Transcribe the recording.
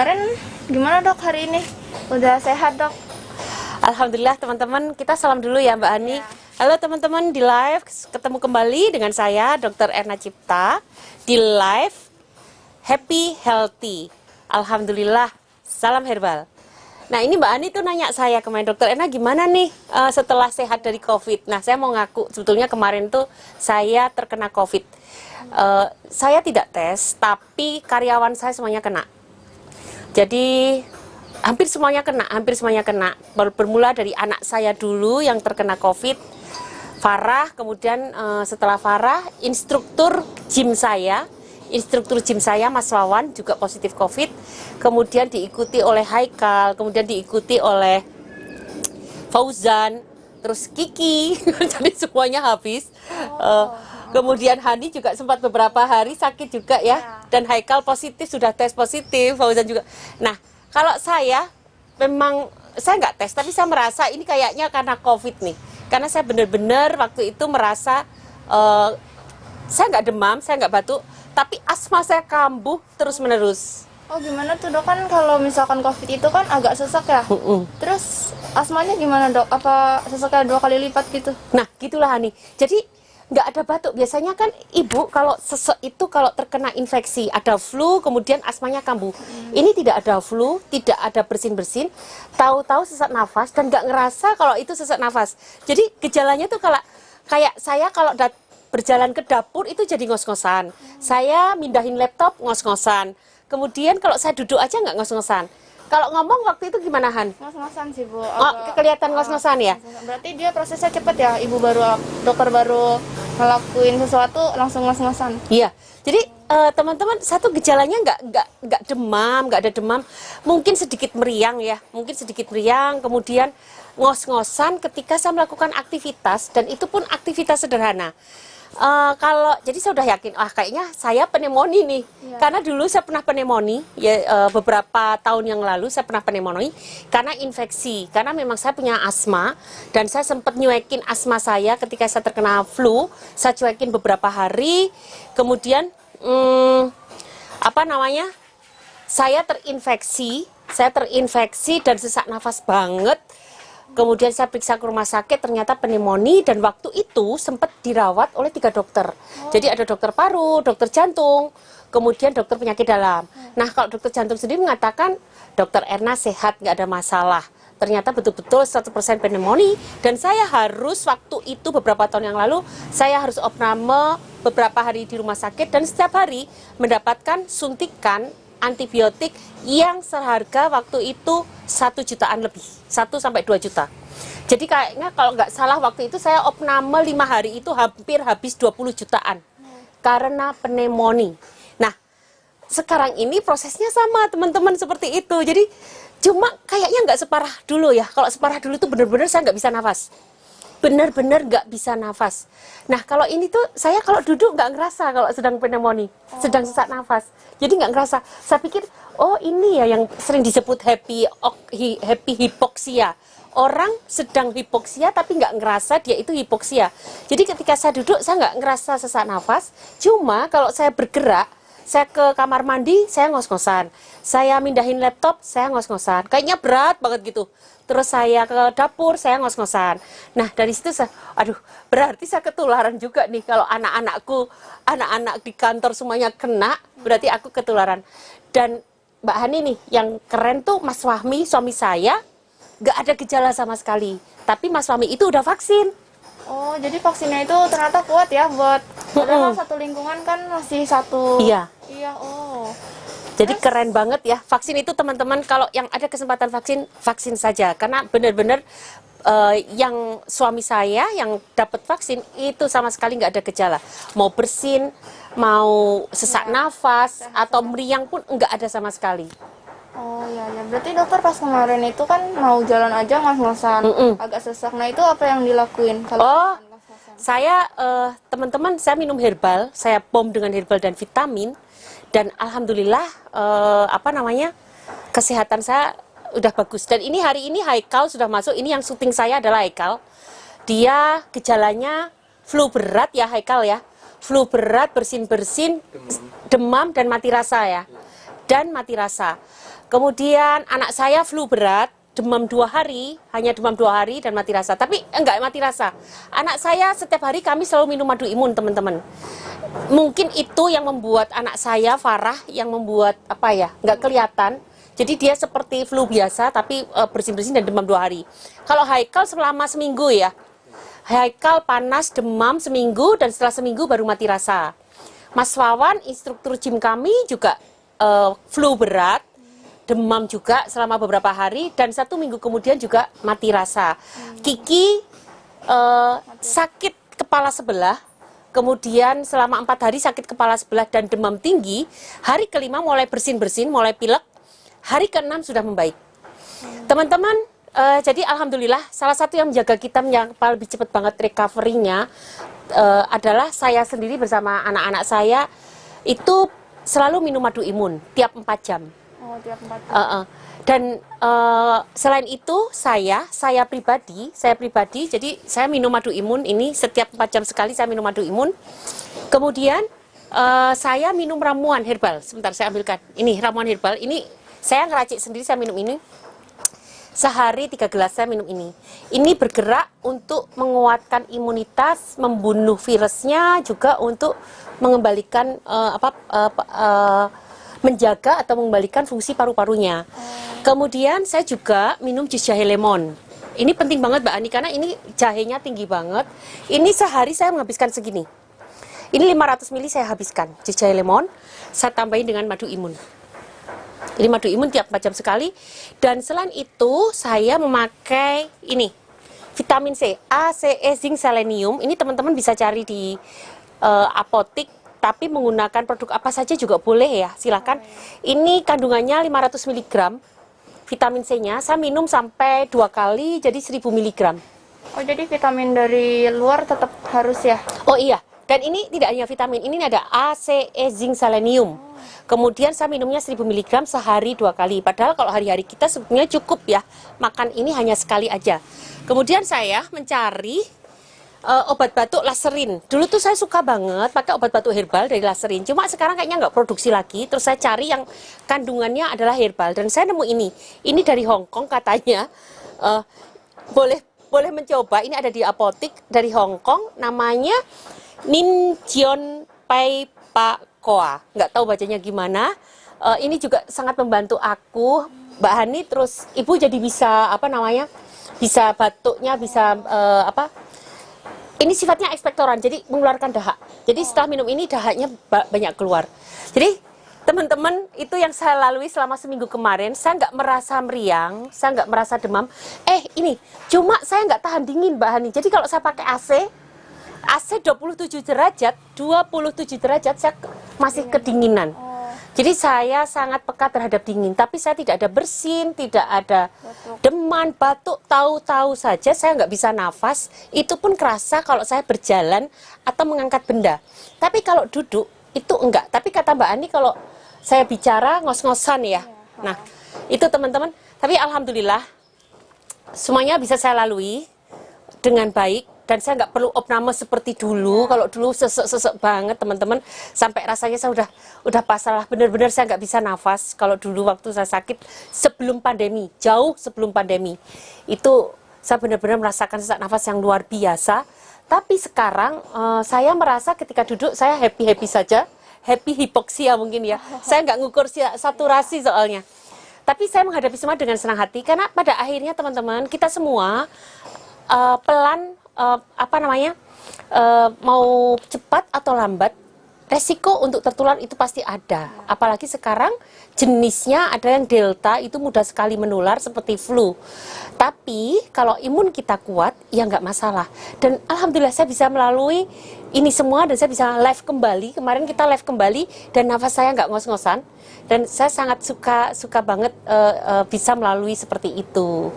kemarin. Gimana dok hari ini? Udah sehat dok? Alhamdulillah teman-teman, kita salam dulu ya Mbak Ani. Ya. Halo teman-teman, di live ketemu kembali dengan saya Dr. Erna Cipta di live Happy Healthy. Alhamdulillah, salam herbal. Nah ini Mbak Ani tuh nanya saya kemarin, Dokter Erna gimana nih setelah sehat dari COVID? Nah saya mau ngaku, sebetulnya kemarin tuh saya terkena COVID. Saya tidak tes, tapi karyawan saya semuanya kena. Jadi hampir semuanya kena. Bermula dari anak saya dulu yang terkena COVID, Farah, kemudian setelah Farah, instruktur gym saya Mas Wawan juga positif COVID, kemudian diikuti oleh Haikal, kemudian diikuti oleh Fauzan, terus Kiki, jadi semuanya habis. Kemudian Hani juga sempat beberapa hari sakit juga ya, dan Haikal positif, sudah tes positif, Fauzan juga. Nah, kalau saya memang saya nggak tes, tapi saya merasa ini kayaknya karena COVID nih, karena saya benar-benar waktu itu merasa saya nggak demam, saya nggak batuk, tapi asma saya kambuh terus-menerus. Oh gimana tuh dok, kan kalau misalkan COVID itu kan agak sesak ya? Terus asmanya gimana dok? Apa sesaknya 2 kali lipat gitu? Nah gitulah Hani, jadi nggak ada batuk. Biasanya kan ibu kalau sesek itu kalau terkena infeksi, ada flu, kemudian asmanya kambuh. Ini tidak ada flu, tidak ada bersin-bersin, tahu-tahu sesak nafas dan nggak ngerasa kalau itu sesak nafas. Jadi gejalanya tuh kalau kayak saya kalau berjalan ke dapur itu jadi ngos-ngosan. Saya mindahin laptop ngos-ngosan. Kemudian kalau saya duduk aja nggak ngos-ngosan. Kalau ngomong waktu itu gimana Han? Ngos-ngosan sih Bu. Kelihatan ngos-ngosan ya? Berarti dia prosesnya cepet ya, dokter baru ngelakuin sesuatu langsung ngos-ngosan. Iya. Jadi teman-teman, satu gejalanya nggak demam, nggak ada demam, mungkin sedikit meriang ya, kemudian ngos-ngosan ketika saya melakukan aktivitas, dan itu pun aktivitas sederhana. Jadi saya udah yakin, kayaknya saya pneumonia nih, karena dulu saya pernah pneumonia ya, beberapa tahun yang lalu saya pernah pneumonia karena infeksi, karena memang saya punya asma dan saya sempat nyuekin asma saya ketika saya terkena flu, saya cuekin beberapa hari, kemudian saya terinfeksi dan sesak nafas banget. Kemudian saya periksa ke rumah sakit, ternyata pneumonia, dan waktu itu sempat dirawat oleh 3 dokter. Jadi ada dokter paru, dokter jantung, kemudian dokter penyakit dalam. Nah kalau dokter jantung sendiri mengatakan, Dokter Erna sehat, nggak ada masalah. Ternyata betul-betul 100% pneumonia, dan saya harus waktu itu beberapa tahun yang lalu, saya harus opname beberapa hari di rumah sakit, dan setiap hari mendapatkan suntikan antibiotik yang seharga waktu itu 1 jutaan lebih, 1 sampai 2 juta. Jadi kayaknya kalau nggak salah waktu itu saya opname 5 hari itu hampir habis 20 jutaan karena pneumonia. Nah, sekarang ini prosesnya sama teman-teman seperti itu. Jadi cuma kayaknya nggak separah dulu ya. Kalau separah dulu tuh bener-bener saya nggak bisa nafas. Benar-benar nggak bisa nafas. Nah kalau ini tuh saya kalau duduk nggak ngerasa kalau sedang pneumonia, sedang sesak nafas. Jadi nggak ngerasa. Saya pikir, oh ini ya yang sering disebut happy hipoksia. Orang sedang hipoksia tapi nggak ngerasa dia itu hipoksia. Jadi ketika saya duduk saya nggak ngerasa sesak nafas. Cuma kalau saya bergerak, saya ke kamar mandi, saya ngos-ngosan. Saya mindahin laptop, saya ngos-ngosan. Kayaknya berat banget gitu. Terus saya ke dapur, saya ngos-ngosan. Nah, dari situ saya, berarti saya ketularan juga nih. Kalau anak-anak di kantor semuanya kena, berarti aku ketularan. Dan Mbak Hani nih, yang keren tuh Mas Fahmi, suami saya, nggak ada gejala sama sekali. Tapi Mas Fahmi itu udah vaksin. Oh, jadi vaksinnya itu ternyata kuat ya buat, padahal satu lingkungan kan masih satu. Iya. Iya, Jadi keren banget ya, vaksin itu teman-teman, kalau yang ada kesempatan vaksin saja. Karena benar-benar yang suami saya yang dapat vaksin itu sama sekali nggak ada gejala. Mau bersin, mau sesak nafas, atau meriang pun nggak ada sama sekali. Oh ya, berarti dokter pas kemarin itu kan mau jalan aja ngos-ngosan, agak sesak. Nah itu apa yang dilakuin? Kalau saya teman-teman, saya minum herbal, saya pom dengan herbal dan vitamin, dan alhamdulillah kesehatan saya udah bagus. Dan ini hari ini Haikal sudah masuk. Ini yang syuting saya adalah Haikal. Dia gejalanya flu berat ya Haikal ya, flu berat, bersin-bersin, demam dan mati rasa ya, dan mati rasa. Kemudian anak saya flu berat, demam 2 hari, hanya demam 2 hari dan mati rasa. Tapi enggak mati rasa. Anak saya setiap hari kami selalu minum madu imun, teman-teman. Mungkin itu yang membuat anak saya Farah, yang membuat apa ya, nggak kelihatan. Jadi dia seperti flu biasa, tapi bersin-bersin dan demam 2 hari. Kalau Haikal selama seminggu ya, Haikal panas, demam seminggu, dan setelah seminggu baru mati rasa. Mas Wawan, instruktur gym kami juga flu berat, demam juga selama beberapa hari, dan 1 minggu kemudian juga mati rasa. Kiki sakit kepala sebelah, kemudian selama 4 hari sakit kepala sebelah dan demam tinggi. Hari kelima mulai bersin-bersin, mulai pilek. Hari ke-6 sudah membaik. Teman-teman, jadi alhamdulillah salah satu yang menjaga kita lebih cepat banget recovery-nya adalah saya sendiri bersama anak-anak saya itu selalu minum madu imun tiap 4 jam. Oh, tiap 4 jam. Dan selain itu saya pribadi, jadi saya minum madu imun ini setiap 4 jam sekali saya minum madu imun. Kemudian saya minum ramuan herbal. Sebentar saya ambilkan. Ini ramuan herbal. Ini saya ngeracik sendiri, saya minum ini. Sehari 3 gelas saya minum ini. Ini bergerak untuk menguatkan imunitas, membunuh virusnya, juga untuk mengembalikan menjaga atau mengembalikan fungsi paru-parunya. Kemudian saya juga minum jus jahe lemon. Ini penting banget Mbak Ani karena ini jahenya tinggi banget. Ini sehari saya menghabiskan segini. Ini 500 ml saya habiskan jus jahe lemon. Saya tambahin dengan madu imun. Jadi madu imun tiap 4 jam sekali. Dan selain itu saya memakai ini vitamin C, A, C, E, zinc, selenium. Ini teman-teman bisa cari di apotik. Tapi menggunakan produk apa saja juga boleh ya, silakan. Ini kandungannya 500 mg vitamin C-nya. Saya minum sampai 2 kali, jadi 1000 mg. Oh, jadi vitamin dari luar tetap harus ya? Oh iya, dan ini tidak hanya vitamin, ini ada A, C, E, zinc, selenium. Kemudian saya minumnya 1000 mg sehari 2 kali. Padahal kalau hari-hari kita sebenarnya cukup ya, makan ini hanya sekali aja. Kemudian saya mencari obat batuk Laserin. Dulu tuh saya suka banget pakai obat batuk herbal dari Laserin. Cuma sekarang kayaknya nggak produksi lagi. Terus saya cari yang kandungannya adalah herbal. Dan saya nemu ini. Ini dari Hong Kong katanya. Boleh mencoba. Ini ada di apotik dari Hong Kong. Namanya Ninjion Pai Pa Koa. Nggak tahu bacanya gimana. Ini juga sangat membantu aku, Mbak Hani. Terus ibu jadi bisa bisa batuknya bisa ini sifatnya ekspektoran, jadi mengeluarkan dahak. Jadi setelah minum ini dahaknya banyak keluar. Jadi teman-teman, itu yang saya lalui selama seminggu kemarin. Saya nggak merasa meriang, saya nggak merasa demam. Ini cuma saya nggak tahan dingin, Mbak Hani. Jadi kalau saya pakai AC 27 derajat saya masih kedinginan. Jadi saya sangat peka terhadap dingin, tapi saya tidak ada bersin, tidak ada demam, batuk, tahu-tahu saja saya nggak bisa nafas. Itu pun kerasa kalau saya berjalan atau mengangkat benda. Tapi kalau duduk itu enggak. Tapi kata Mbak Ani kalau saya bicara ngos-ngosan ya. Nah itu teman-teman. Tapi alhamdulillah semuanya bisa saya lalui dengan baik. Dan saya nggak perlu opname seperti dulu. Kalau dulu sesek banget teman-teman, sampai rasanya saya udah pasrah. Benar-benar saya nggak bisa nafas. Kalau dulu waktu saya sakit sebelum pandemi, jauh sebelum pandemi, itu saya benar-benar merasakan sesak nafas yang luar biasa. Tapi sekarang saya merasa ketika duduk saya happy saja, happy hipoksia mungkin ya. Saya nggak ngukur saturasi soalnya. Tapi saya menghadapi semua dengan senang hati karena pada akhirnya teman-teman kita semua pelan. Mau cepat atau lambat, resiko untuk tertular itu pasti ada. Apalagi sekarang jenisnya ada yang delta, itu mudah sekali menular seperti flu. Tapi kalau imun kita kuat, ya nggak masalah. Dan alhamdulillah saya bisa melalui ini semua dan saya bisa live kembali. Kemarin kita live kembali dan nafas saya nggak ngos-ngosan. Dan saya sangat suka banget bisa melalui seperti itu.